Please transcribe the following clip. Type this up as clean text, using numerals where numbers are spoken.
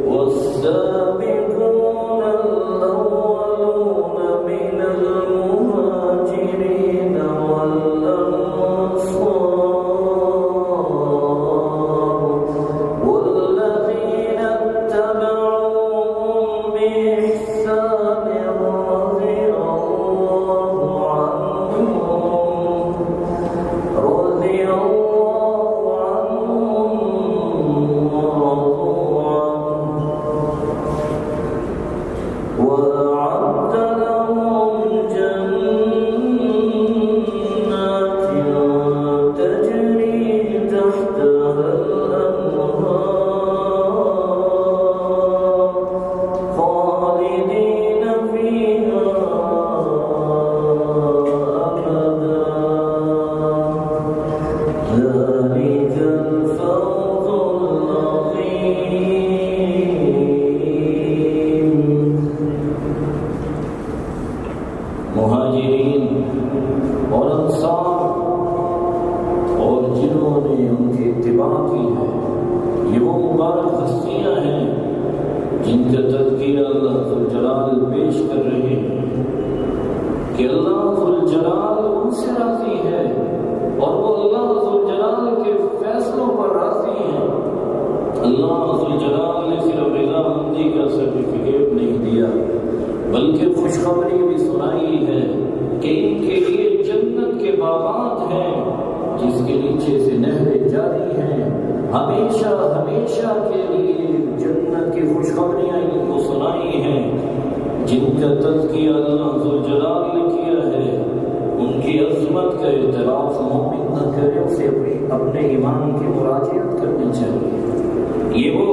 والسابقون الأولون من المهاجرين والأنصار والذين اتبعوهم بإحسان رضي الله عنهم وأعد لهم جنات تجري تحتها الأنهار خالدين فيها أبدا ذلك الفوز العظيم. مہاجرین اور انصار اور جنہوں نے ان کی اتباع کی ہے، یہ وہ مبارک ہستیاں ہیں جن کا تذکیہ اللہ ذوالجلال پیش کر رہے ہیں کہ اللہ ذوالجلال ان سے راضی ہے اور وہ اللہ ذوالجلال کے فیصلوں پر راضی ہیں۔ اللہ ذوالجلال نے صرف رضامندی کا سرٹیفکیٹ نہیں دیا بلکہ خوشخبری بھی سنائی ہے کہ ان کے لیے جنت کے باغات ہیں جس کے نیچے سے نہریں جاری ہیں، ہمیشہ ہمیشہ کے لیے جنت کی خوشخبریاں ان کو سنائی ہیں۔ جن کا تذکیہ اللہ ذوالجلال نے کیا ہے ان کی عظمت کا اعتراف مومن نہ کرے، اسے اپنے ایمان کی مراجعت کرنی چاہیے۔ یہ وہ